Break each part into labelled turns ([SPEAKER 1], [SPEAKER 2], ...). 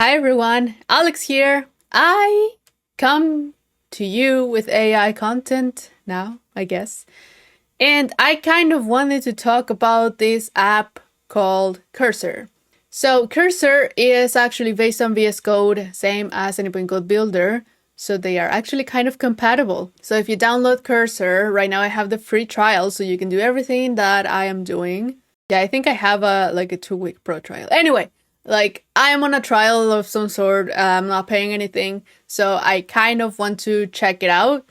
[SPEAKER 1] Hi everyone, Alex here. I come to you with AI content now, I guess. And I kind of wanted to talk about this app called Cursor. So Cursor is actually based on VS Code, same as Anypoint Code Builder. So they are actually kind of compatible. So if you download Cursor, right now I have the free trial, so you can do everything that I am doing. Yeah, I think I have a 2-week pro trial. Anyway, I am on a trial of some sort. I'm not paying anything, so I kind of want to check it out.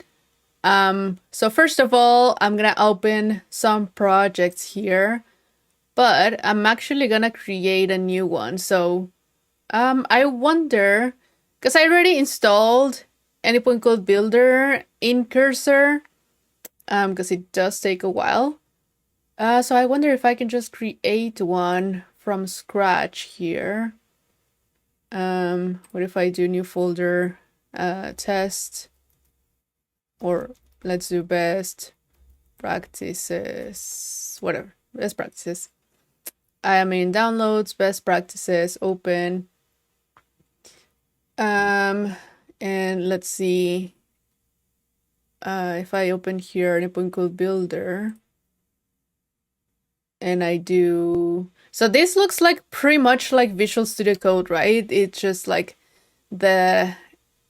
[SPEAKER 1] So first of all, I'm gonna open some projects here, but I'm actually gonna create a new one. So I wonder, because I already installed Anypoint Code Builder in Cursor, because it does take a while. So I wonder if I can just create one from scratch here. What if I do new folder, test, or let's do best practices, whatever, best practices. I am in downloads, best practices, open. And let's see, if I open here Anypoint Code Builder, and I do, so this looks like pretty much like Visual Studio Code, right? It's just like the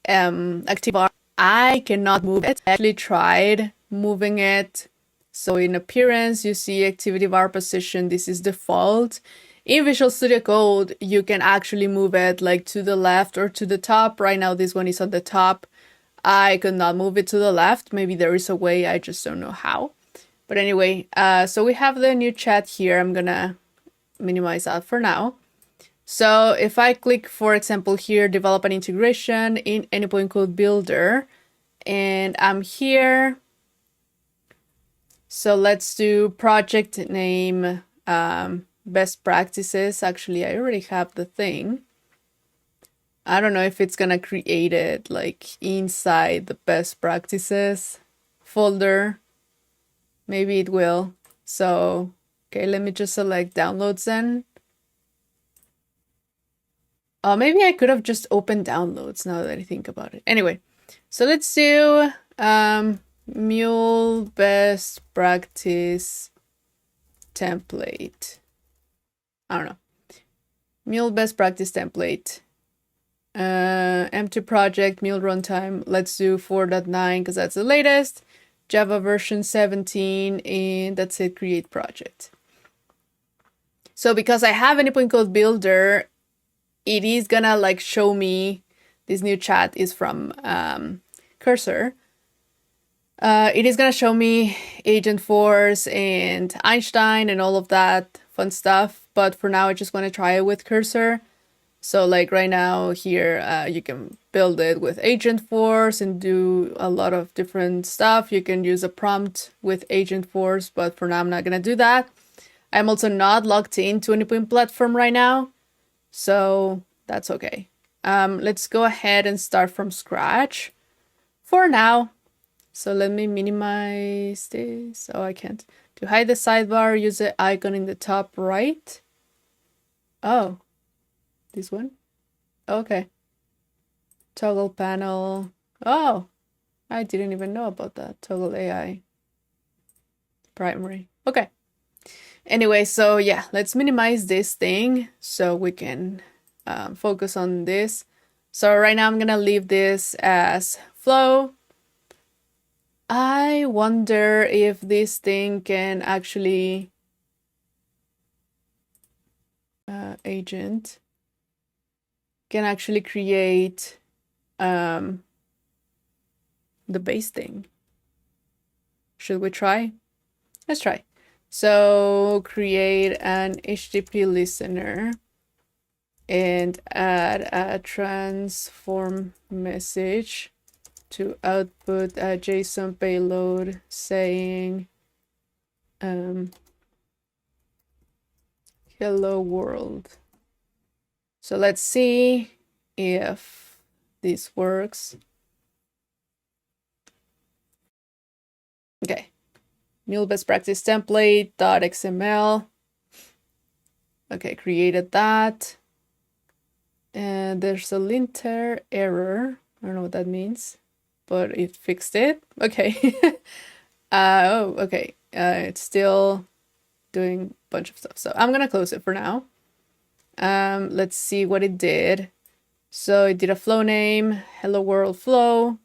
[SPEAKER 1] active bar. I cannot move it. I actually tried moving it. So in appearance, you see activity bar position. This is default. In Visual Studio Code, you can actually move it like to the left or to the top. Right now, this one is on the top. I could not move it to the left. Maybe there is a way, I just don't know how. But anyway, so we have the new chat here. I'm gonna minimize that for now. So if I click, for example, here, develop an integration in Anypoint Code Builder, and I'm here. So let's do project name, best practices. Actually, I already have the thing. I don't know if it's gonna create it like inside the best practices folder. Maybe it will. So, okay, let me just select downloads then. Maybe I could have just opened downloads now that I think about it. Anyway, so let's do Mule best practice template. I don't know. Mule best practice template. Empty project, Mule runtime. Let's do 4.9 because that's the latest. Java version 17, and that's it, create project. So because I have Anypoint Code Builder, it is gonna like show me, this new chat is from Cursor. It is gonna show me Agentforce and Einstein and all of that fun stuff. But for now, I just want to try it with Cursor. So like right now here, you can build it with Agentforce and do a lot of different stuff. You can use a prompt with Agentforce, but for now I'm not gonna do that. I'm also not logged into Anypoint platform right now, so that's okay. Let's go ahead and start from scratch for now. So let me minimize this. Oh, I can't. To hide the sidebar, use the icon in the top right. Oh, this one? Okay. Toggle panel. Oh, I didn't even know about that. Toggle AI. Primary. Okay. Anyway, so yeah, let's minimize this thing so we can focus on this. So right now I'm gonna leave this as flow. I wonder if this thing can actually agent can actually create the base thing. Should we try? Let's try. So create an HTTP listener and add a transform message to output a JSON payload saying hello world. So let's see if this works. Okay, Mule best practice template.xml. Okay, created that. And there's a linter error. I don't know what that means, but it fixed it. Okay. Oh, okay. It's still doing a bunch of stuff. So I'm gonna close it for now. Let's see what it did. So it did a flow name, hello world flow,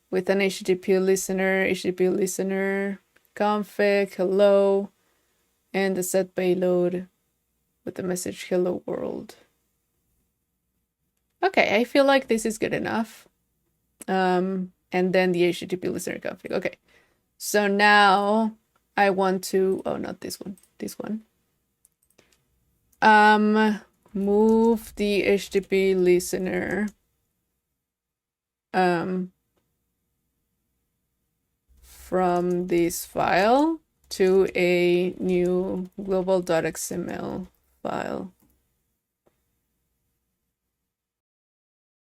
[SPEAKER 1] with an HTTP listener config, hello, and the set payload with the message hello world. Okay, I feel like this is good enough. And then the HTTP listener config. Okay, so now I want to, oh, not this one, this one. Move the HTTP listener from this file to a new global.xml file.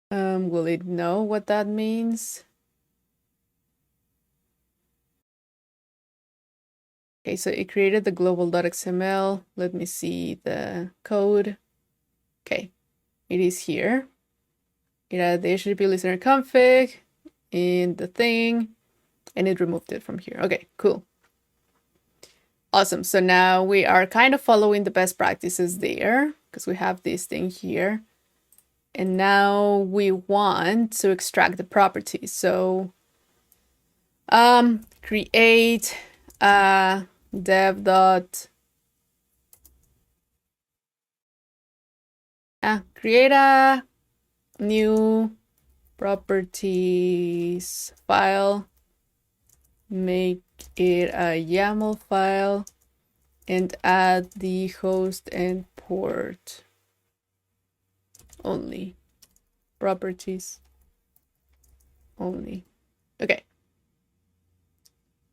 [SPEAKER 1] Will it know what that means? Okay, so it created the global.xml. Let me see the code. Okay, it is here. It had the HTTP listener config in the thing, and it removed it from here. Okay, cool. Awesome. So now we are kind of following the best practices there because we have this thing here. And now we want to extract the properties. So create dev dot create a new properties file, make it a YAML file, and add the host and port only. Properties only. Okay.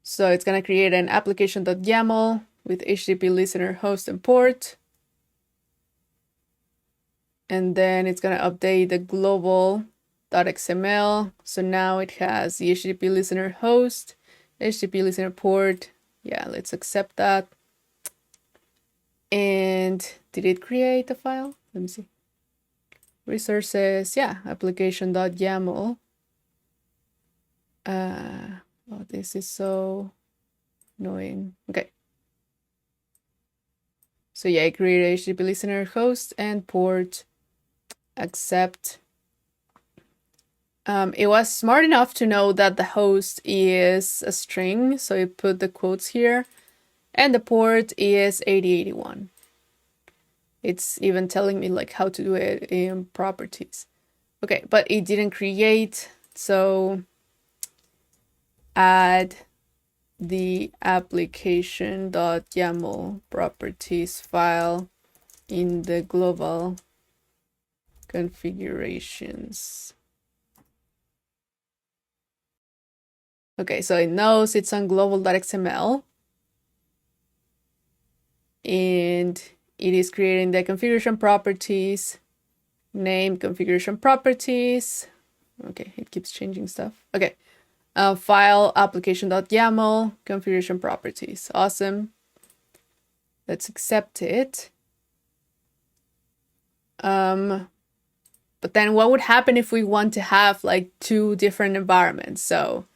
[SPEAKER 1] So it's gonna create an application.yaml with HTTP listener, host, and port. And then it's gonna update the global.xml. So now it has the HTTP listener host, HTTP listener port. Yeah, let's accept that. And did it create a file? Let me see. Resources, yeah, application.yaml. Oh, this is so annoying. Okay. So yeah, I created HTTP listener host and port, accept. It was smart enough to know that the host is a string, so it put the quotes here, and the port is 8081. It's even telling me like how to do it in properties. Okay, but it didn't create, so add the application.yaml properties file in the global configurations. Okay, so it knows it's on global.xml, and it is creating the configuration properties, name configuration properties. Okay, it keeps changing stuff. Okay, file application.yaml configuration properties. Awesome. Let's accept it. But then what would happen if we want to have like two different environments? So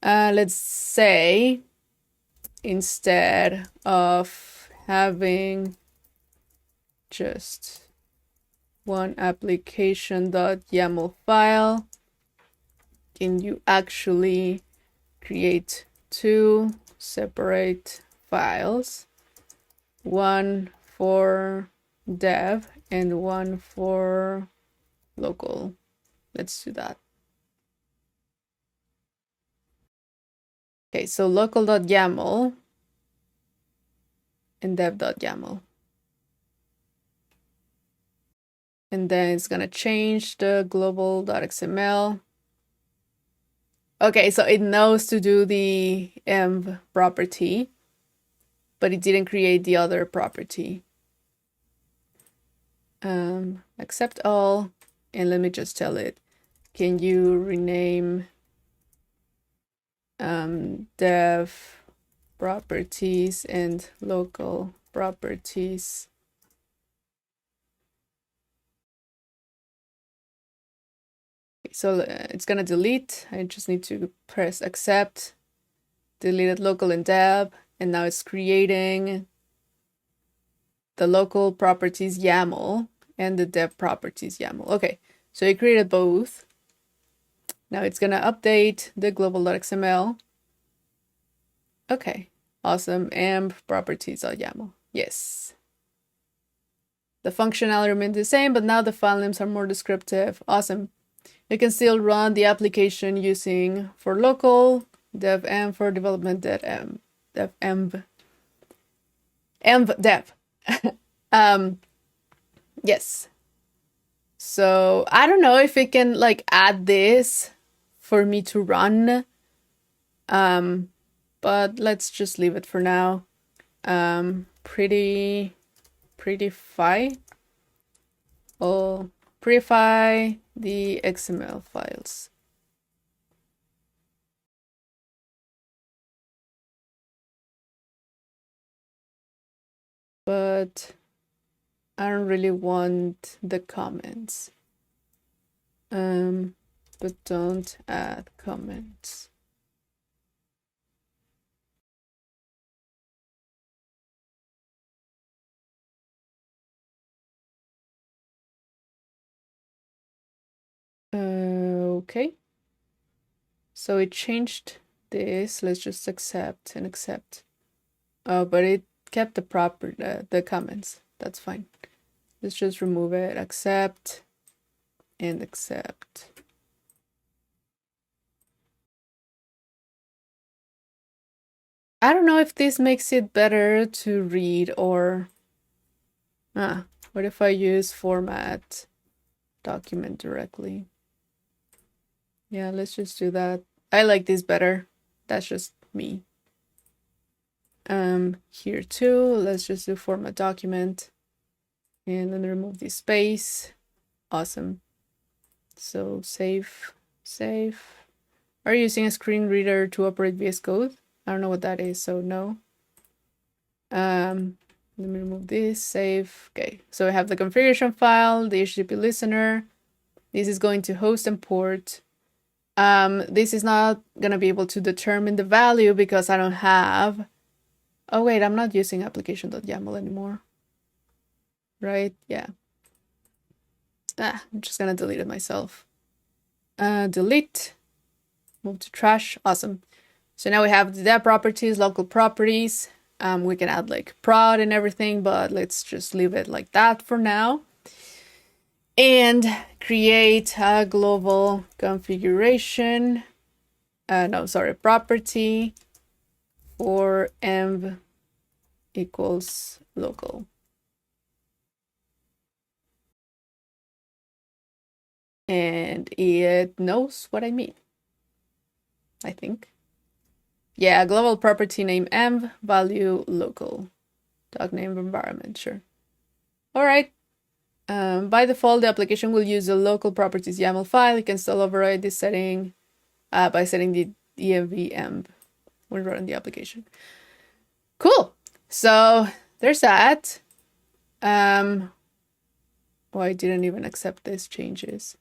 [SPEAKER 1] let's say instead of having just one application.yaml file, can you actually create two separate files, one for dev and one for local? Let's do that. Okay, so local.yaml and dev.yaml. And then it's gonna change the global.xml. Okay, so it knows to do the env property, but it didn't create the other property. Accept all, and let me just tell it, can you rename dev properties and local properties so it's gonna delete. I just need to press accept, delete it local in deb, and now it's creating the local properties YAML and the deb properties YAML. Okay, so it created both. Now it's gonna update the global.xml. Okay, awesome. And properties.yaml. Yes. The functionality remains the same, but now the file names are more descriptive. Awesome. You can still run the application using for local, dev env for development, dev env dev. Yes. So I don't know if it can like add this for me to run. But let's just leave it for now. Prettify. Oh, prettify the XML files. But I don't really want the comments. But don't add comments. Okay. So it changed this. Let's just accept and accept. Oh, but it kept the comments. That's fine. Let's just remove it. Accept and accept. I don't know if this makes it better to read or... what if I use format document directly? Yeah, let's just do that. I like this better. That's just me. Here too, let's just do format document and then remove the space. Awesome. So save. Are you using a screen reader to operate VS Code? I don't know what that is, so no. Let me remove this, save. Okay, so I have the configuration file, the HTTP listener. This is going to host and port. This is not gonna be able to determine the value because I don't have... Oh wait, I'm not using application.yaml anymore. Right, yeah. I'm just gonna delete it myself. Delete, move to trash, awesome. So now we have the dev properties, local properties. We can add like prod and everything, but let's just leave it like that for now. And create a global configuration. Property for env equals local. And it knows what I mean, I think. Yeah, global property name env, value local, doc name environment, sure. All right. By default, the application will use a local properties YAML file. You can still override this setting by setting the env env when running the application. Cool. So there's that. Oh, I didn't even accept these changes.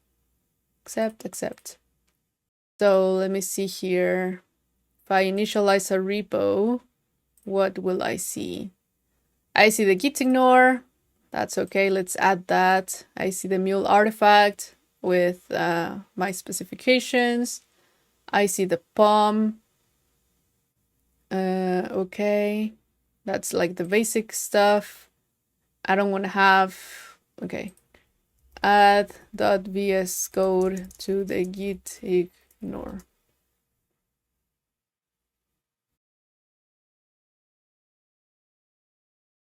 [SPEAKER 1] Accept. So let me see here. If I initialize a repo, what will I see? I see the git ignore. That's okay. Let's add that. I see the Mule artifact with my specifications. I see the POM. Okay. That's like the basic stuff. I don't want to have... Okay. Add .vs code to the git ignore.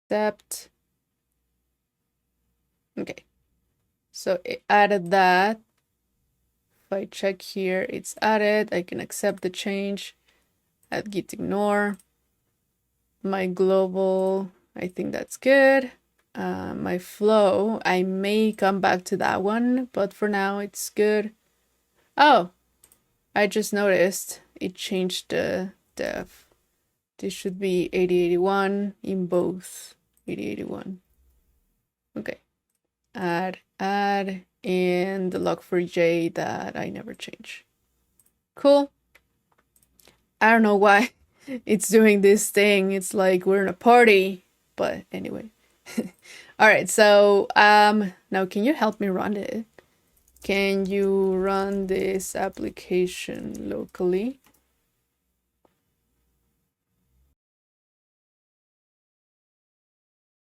[SPEAKER 1] Accept. Okay. So it added that. If I check here, it's added. I can accept the change. Add git ignore. My global, I think that's good. My flow, I may come back to that one, but for now it's good. Oh, I just noticed it changed the def. This should be 8081 in both 8081. Okay. Add and the log4j that I never change. Cool. I don't know why it's doing this thing. It's like we're in a party, but anyway. All right, so now can you help me run it? Can you run this application locally?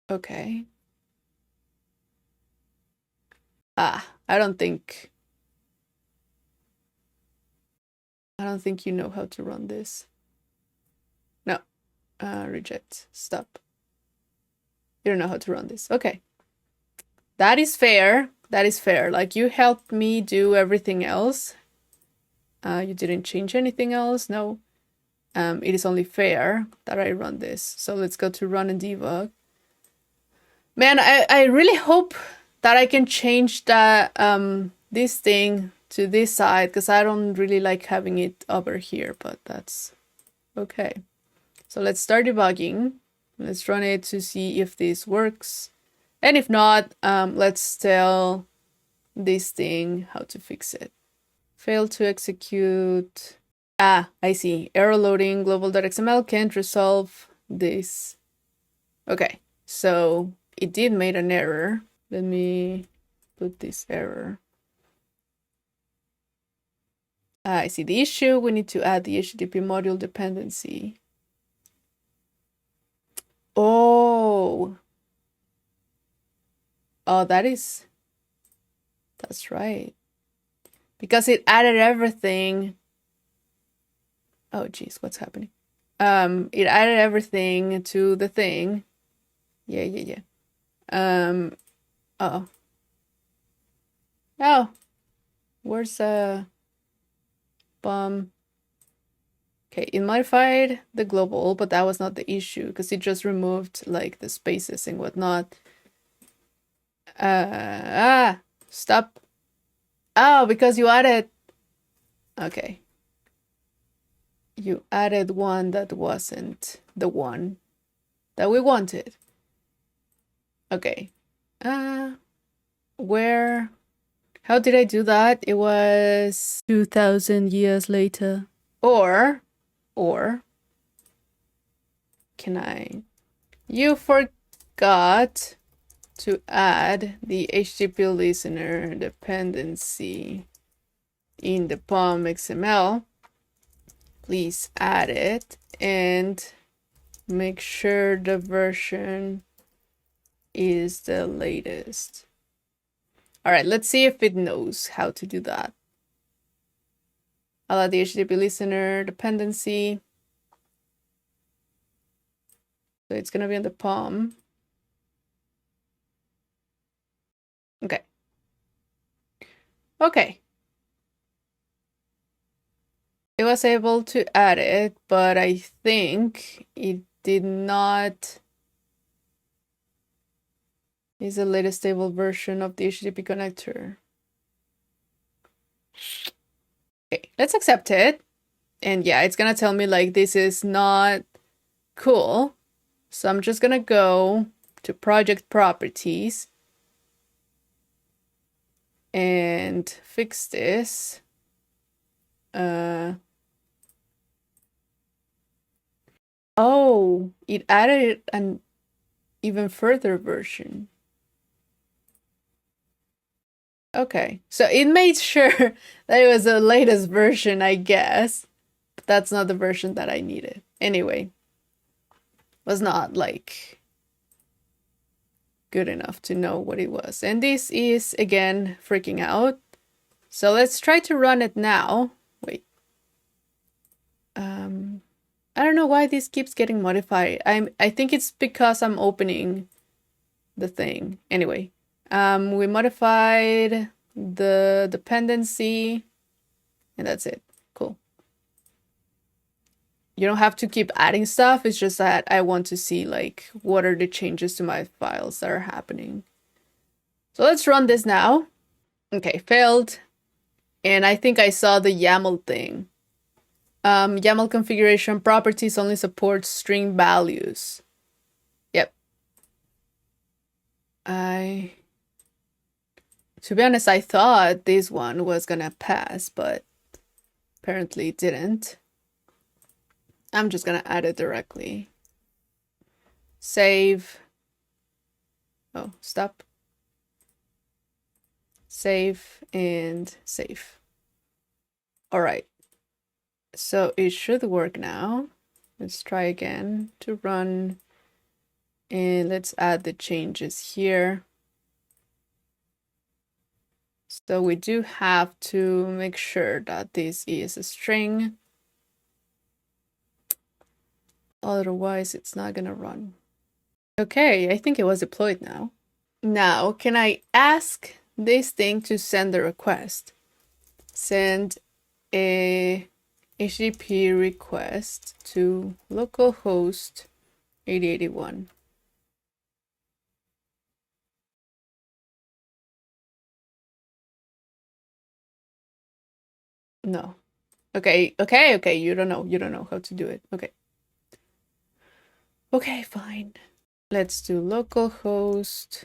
[SPEAKER 1] Okay. I don't think you know how to run this. No. Reject. Stop. You don't know how to run this. Okay. That is fair. That is fair. Like, you helped me do everything else. You didn't change anything else. No. It is only fair that I run this. So let's go to run and debug. Man, I really hope that I can change that this thing to this side, because I don't really like having it over here, but that's okay. So let's start debugging. Let's run it to see if this works. And if not, let's tell this thing how to fix it. Failed to execute. I see. Error loading global.xml can't resolve this. Okay, so it did make an error. Let me put this error. I see the issue. We need to add the HTTP module dependency. Oh, that's right. Because it added everything. Oh, geez, what's happening? It added everything to the thing. Yeah. Uh-oh. Oh, where's bomb? Okay, it modified the global, but that was not the issue because it just removed like the spaces and whatnot. Stop. Oh, because you added. Okay. You added one that wasn't the one that we wanted. Okay. Where? How did I do that? It was 2,000 years later. Or can I? You forgot to add the HTTP listener dependency in the POM XML. Please add it and make sure the version is the latest. All right, let's see if it knows how to do that. I'll add the HTTP listener dependency. So it's gonna be on the POM. Okay. Okay. It was able to add it, but I think it did not use the latest stable version of the HTTP connector. Okay, let's accept it. And yeah, it's gonna tell me like this is not cool. So I'm just gonna go to project properties and fix this. Oh, it added an even further version. Okay, so it made sure that it was the latest version, I guess. But that's not the version that I needed. Anyway, was not like good enough to know what it was. And this is again freaking out. So let's try to run it now. Wait. I don't know why this keeps getting modified. I think it's because I'm opening the thing. Anyway, we modified the dependency and that's it. Cool. You don't have to keep adding stuff. It's just that I want to see like what are the changes to my files that are happening. So let's run this now. Okay, failed. And I think I saw the YAML thing. YAML configuration properties only support string values. Yep. To be honest, I thought this one was gonna pass, but apparently it didn't. I'm just gonna add it directly. Save. Oh, stop. Save and save. All right. So it should work now. Let's try again to run. And let's add the changes here. So we do have to make sure that this is a string. Otherwise, it's not gonna run. Okay, I think it was deployed now. Now, can I ask this thing to send a request? Send a HTTP request to localhost 8081. No. Okay, you don't know how to do it. Okay, fine. Let's do localhost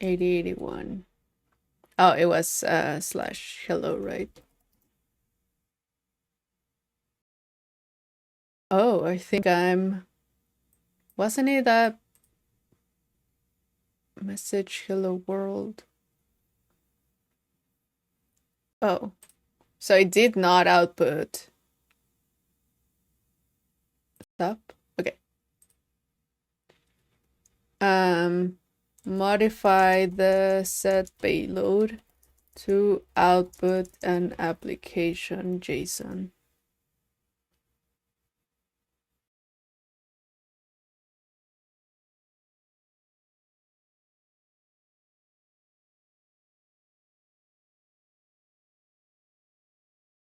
[SPEAKER 1] 8081. Oh, it was slash hello, right? Oh, I think wasn't it that message hello world? Oh, so it did not output. Stop. Okay. Modify the set payload to output an application JSON.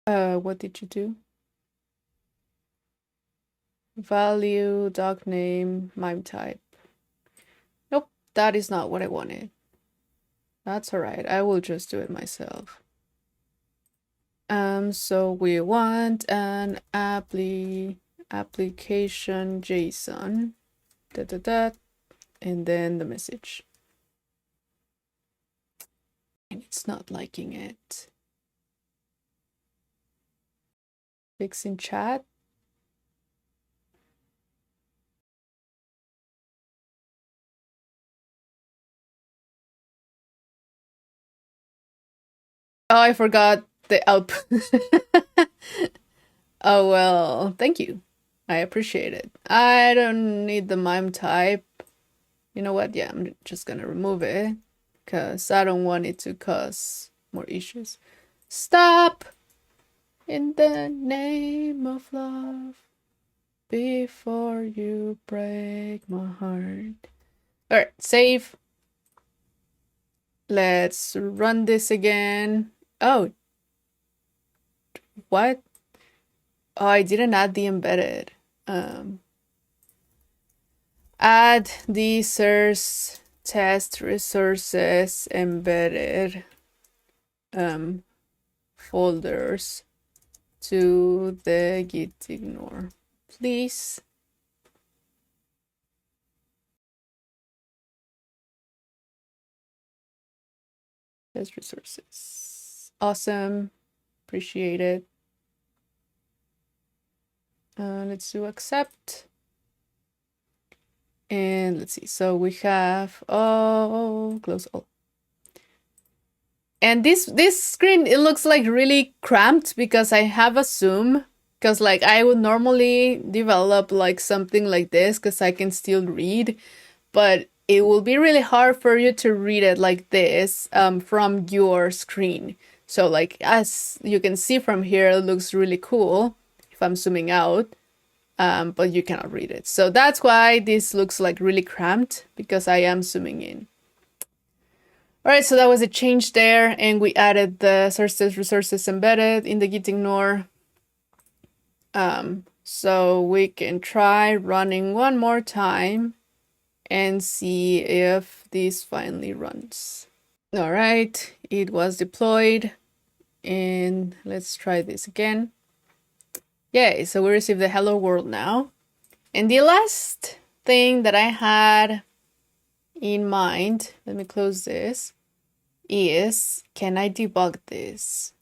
[SPEAKER 1] What did you do? Value, doc name, MIME type. Nope, that is not what I wanted. That's all right. I will just do it myself. So we want an application JSON, and then the message. And it's not liking it. Fix in chat. Oh, I forgot the output. Oh, well, thank you. I appreciate it. I don't need the MIME type. You know what? Yeah, I'm just gonna remove it because I don't want it to cause more issues. Stop! In the name of love, before you break my heart. All right, save. Let's run this again. Oh, what? Oh, I didn't add the embedded. Add the source test resources embedded folders to the git ignore, please. Test resources. Awesome. Appreciate it. Let's do accept. And let's see. So we have close all. And this screen, it looks like really cramped because I have a zoom. Because like I would normally develop like something like this because I can still read, but it will be really hard for you to read it like this from your screen. So like as you can see from here, it looks really cool if I'm zooming out, but you cannot read it. So that's why this looks like really cramped because I am zooming in. All right, so that was a change there, and we added the source test resources embedded in the git ignore. So we can try running one more time and see if this finally runs. All right, it was deployed, and let's try this again. Yay, so we received the hello world now. And the last thing that I had in mind, let me close this, is, can I debug this?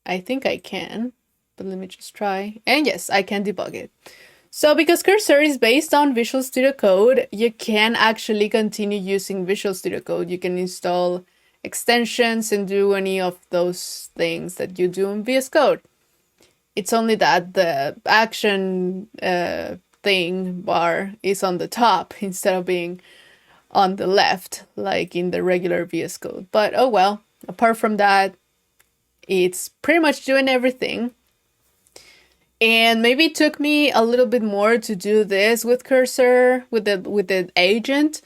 [SPEAKER 1] I think I can, but let me just try. And yes, I can debug it. So because Cursor is based on Visual Studio Code, you can actually continue using Visual Studio Code. You can install extensions and do any of those things that you do in VS Code. It's only that the action thing bar is on the top instead of being on the left, like in the regular VS Code. But oh well, apart from that, it's pretty much doing everything. And maybe it took me a little bit more to do this with Cursor, with the agent,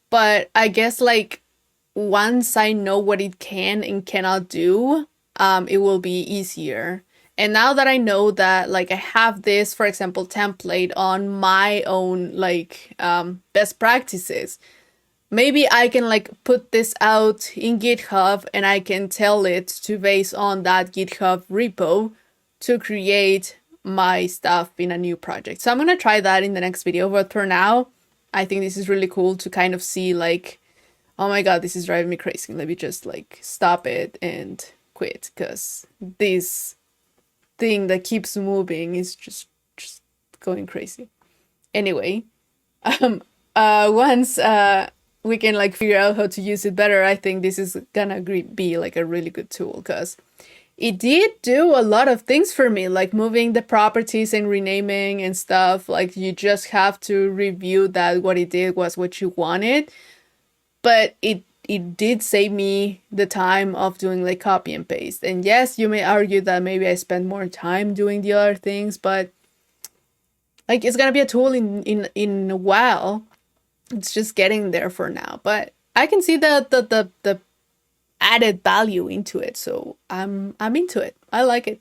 [SPEAKER 1] but I guess like once I know what it can and cannot do, it will be easier. And now that I know that, like I have this, for example, template on my own like best practices, maybe I can like put this out in GitHub and I can tell it to base on that GitHub repo to create my stuff in a new project. So I'm gonna try that in the next video, but for now, I think this is really cool to kind of see like, oh my god, this is driving me crazy. Let me just like stop it and quit, because this thing that keeps moving is just going crazy. Anyway, once we can like figure out how to use it better, I think this is gonna be like a really good tool, because it did do a lot of things for me, like moving the properties and renaming and stuff. Like you just have to review that what it did was what you wanted. But it did save me the time of doing like copy and paste. And yes, you may argue that maybe I spent more time doing the other things, but like it's gonna be a tool in a while. It's just getting there for now. But I can see the added value into it, so I'm into it. I like it.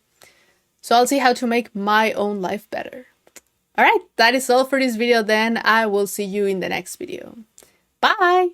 [SPEAKER 1] So I'll see how to make my own life better. All right, that is all for this video then. I will see you in the next video. Bye!